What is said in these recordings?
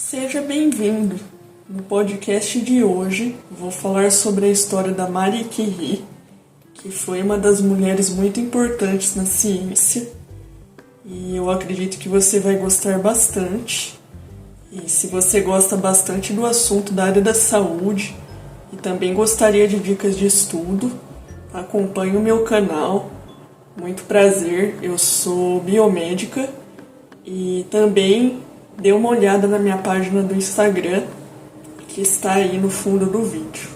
Seja bem-vindo! No podcast de hoje, vou falar sobre a história da Marie Curie, que foi uma das mulheres muito importantes na ciência, e eu acredito que você vai gostar bastante. E se você gosta bastante do assunto da área da saúde e também gostaria de dicas de estudo, acompanhe o meu canal. Muito prazer, eu sou biomédica e também dê uma olhada na minha página do Instagram, que está aí no fundo do vídeo.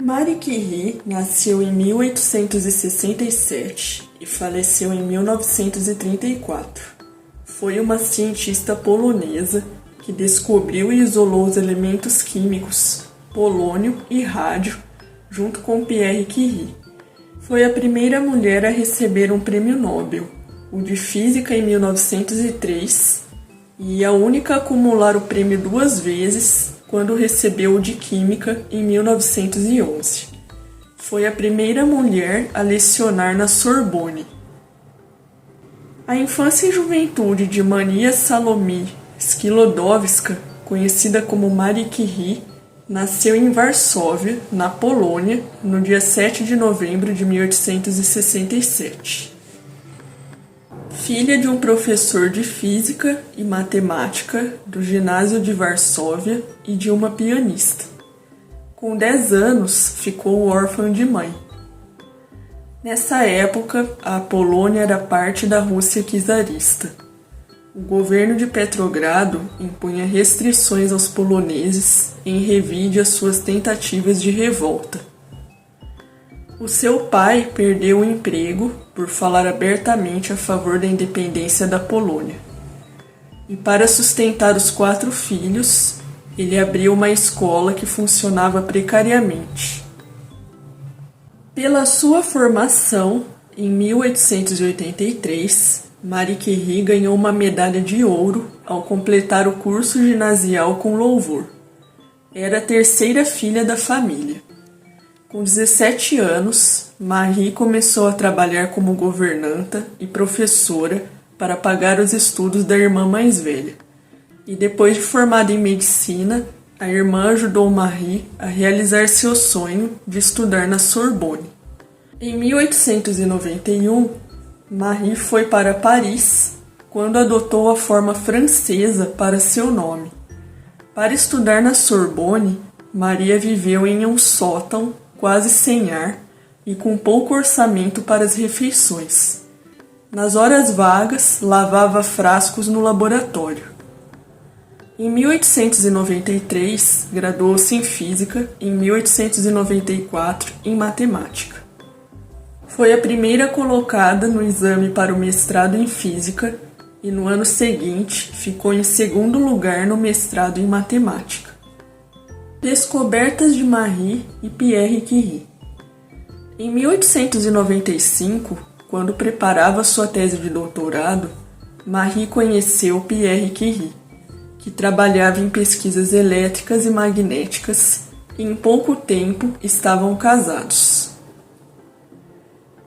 Marie Curie nasceu em 1867 e faleceu em 1934. Foi uma cientista polonesa que descobriu e isolou os elementos químicos polônio e rádio junto com Pierre Curie. Foi a primeira mulher a receber um prêmio Nobel, o de Física em 1903, e a única a acumular o prêmio 2 vezes, quando recebeu o de Química em 1911. Foi a primeira mulher a lecionar na Sorbonne. A infância e juventude de Maria Salomé Skłodowska, conhecida como Marie Curie, nasceu em Varsóvia, na Polônia, no dia 7 de novembro de 1867. Filha de um professor de física e matemática do ginásio de Varsóvia e de uma pianista. Com 10 anos, ficou órfã de mãe. Nessa época, a Polônia era parte da Rússia czarista. O governo de Petrogrado impunha restrições aos poloneses em revide às suas tentativas de revolta. O seu pai perdeu o emprego por falar abertamente a favor da independência da Polônia. E para sustentar os 4 filhos, ele abriu uma escola que funcionava precariamente. Pela sua formação, em 1883, Marie Curie ganhou uma medalha de ouro ao completar o curso ginasial com louvor. Era a terceira filha da família. Com 17 anos, Marie começou a trabalhar como governanta e professora para pagar os estudos da irmã mais velha. E depois de formada em medicina, a irmã ajudou Marie a realizar seu sonho de estudar na Sorbonne. Em 1891, Marie foi para Paris, quando adotou a forma francesa para seu nome. Para estudar na Sorbonne, Maria viveu em um sótão quase sem ar e com pouco orçamento para as refeições. Nas horas vagas, lavava frascos no laboratório. Em 1893, graduou-se em Física, em 1894 em Matemática. Foi a primeira colocada no exame para o mestrado em Física e no ano seguinte ficou em segundo lugar no mestrado em Matemática. Descobertas de Marie e Pierre Curie. Em 1895, quando preparava sua tese de doutorado, Marie conheceu Pierre Curie, que trabalhava em pesquisas elétricas e magnéticas, e em pouco tempo estavam casados.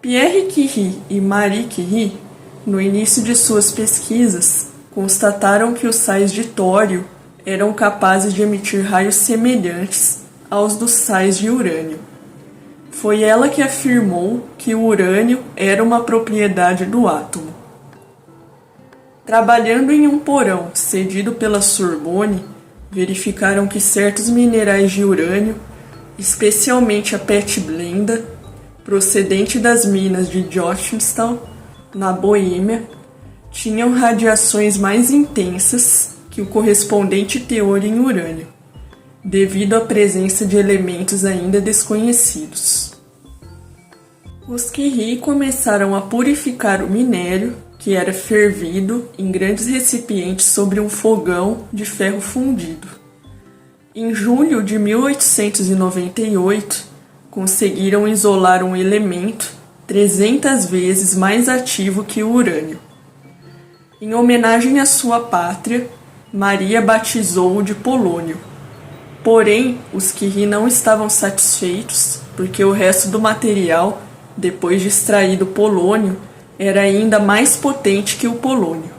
Pierre Curie e Marie Curie, no início de suas pesquisas, constataram que os sais de tório eram capazes de emitir raios semelhantes aos dos sais de urânio. Foi ela que afirmou que o urânio era uma propriedade do átomo. Trabalhando em um porão cedido pela Sorbonne, verificaram que certos minerais de urânio, especialmente a petblenda, procedente das minas de Jostedal, na Boêmia, tinham radiações mais intensas que o correspondente teor em urânio, devido à presença de elementos ainda desconhecidos. Os Curie começaram a purificar o minério, que era fervido em grandes recipientes sobre um fogão de ferro fundido. Em julho de 1898, conseguiram isolar um elemento 300 vezes mais ativo que o urânio. Em homenagem à sua pátria, Maria batizou-o de polônio. Porém, os Curie não estavam satisfeitos, porque o resto do material, depois de extraído polônio, era ainda mais potente que o polônio.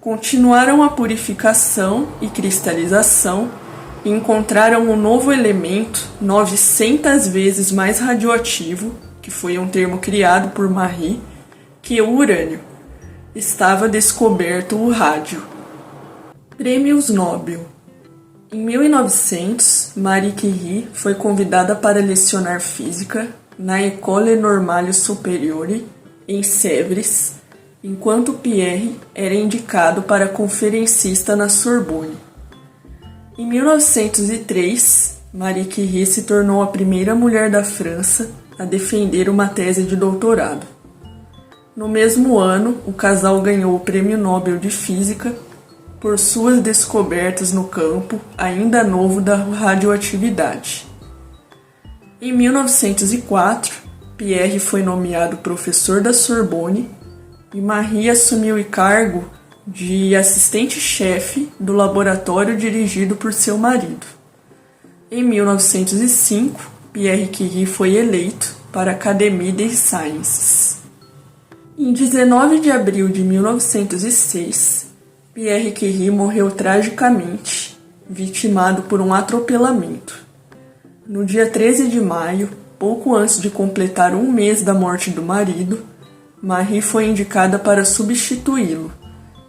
Continuaram a purificação e cristalização e encontraram um novo elemento 900 vezes mais radioativo, que foi um termo criado por Marie, que o urânio. Estava descoberto o rádio. Prêmios Nobel. Em 1900, Marie Curie foi convidada para lecionar física na École Normale Supérieure, em Sèvres, enquanto Pierre era indicado para conferencista na Sorbonne. Em 1903, Marie Curie se tornou a primeira mulher da França a defender uma tese de doutorado. No mesmo ano, o casal ganhou o Prêmio Nobel de Física por suas descobertas no campo ainda novo da radioatividade. Em 1904, Pierre foi nomeado professor da Sorbonne e Marie assumiu o cargo de assistente-chefe do laboratório dirigido por seu marido. Em 1905, Pierre Curie foi eleito para a Académie des Sciences. Em 19 de abril de 1906, Pierre Curie morreu tragicamente, vitimado por um atropelamento. No dia 13 de maio, pouco antes de completar um mês da morte do marido, Marie foi indicada para substituí-lo,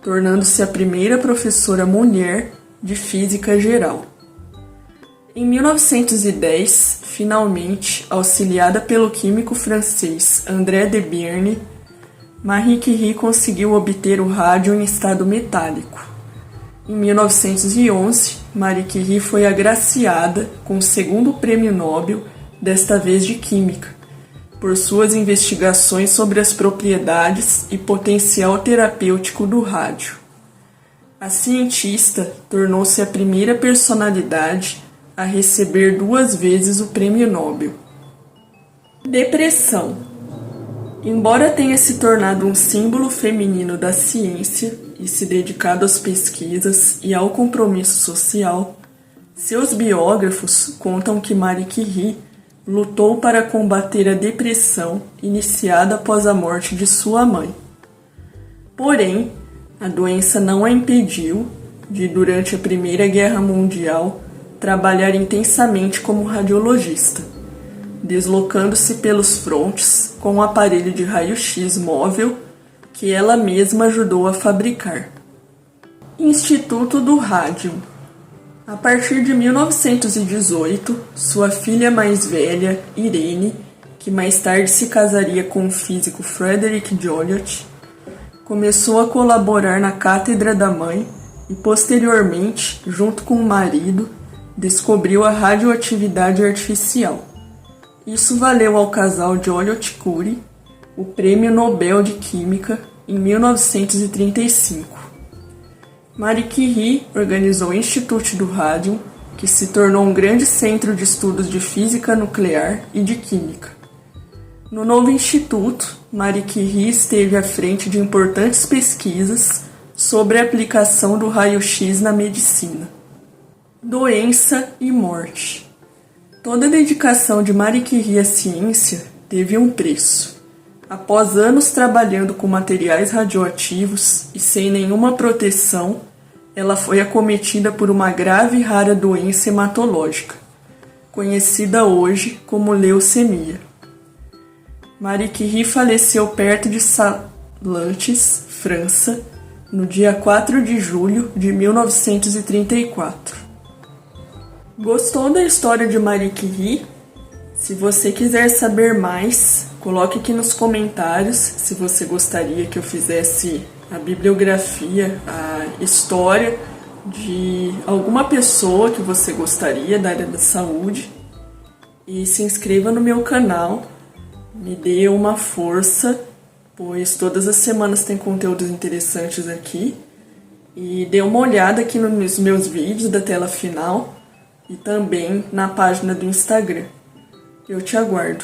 tornando-se a primeira professora mulher de física geral. Em 1910, finalmente, auxiliada pelo químico francês André de Bierne, Marie Curie conseguiu obter o rádio em estado metálico. Em 1911, Marie Curie foi agraciada com o segundo prêmio Nobel, desta vez de Química, por suas investigações sobre as propriedades e potencial terapêutico do rádio. A cientista tornou-se a primeira personalidade a receber 2 vezes o prêmio Nobel. Depressão. Embora tenha se tornado um símbolo feminino da ciência e se dedicado às pesquisas e ao compromisso social, seus biógrafos contam que Marie Curie lutou para combater a depressão iniciada após a morte de sua mãe. Porém, a doença não a impediu de, durante a Primeira Guerra Mundial, trabalhar intensamente como radiologista, deslocando-se pelos frontes com um aparelho de raio-x móvel que ela mesma ajudou a fabricar. Instituto do Rádio. A partir de 1918, sua filha mais velha, Irene, que mais tarde se casaria com o físico Frederick Joliot, começou a colaborar na cátedra da mãe e, posteriormente, junto com o marido, descobriu a radioatividade artificial. Isso valeu ao casal Joliot-Curie o Prêmio Nobel de Química em 1935. Marie Curie organizou o Instituto do Rádio, que se tornou um grande centro de estudos de física nuclear e de química. No novo instituto, Marie Curie esteve à frente de importantes pesquisas sobre a aplicação do raio-x na medicina. Doença e morte. Toda a dedicação de Marie Curie à ciência teve um preço. Após anos trabalhando com materiais radioativos e sem nenhuma proteção, ela foi acometida por uma grave e rara doença hematológica, conhecida hoje como leucemia. Marie Curie faleceu perto de Salanches, França, no dia 4 de julho de 1934. Gostou da história de Marie Curie? Se você quiser saber mais, coloque aqui nos comentários se você gostaria que eu fizesse a bibliografia, a história de alguma pessoa que você gostaria da área da saúde. E se inscreva no meu canal, me dê uma força, pois todas as semanas tem conteúdos interessantes aqui. E dê uma olhada aqui nos meus vídeos da tela final e também na página do Instagram. Eu te aguardo.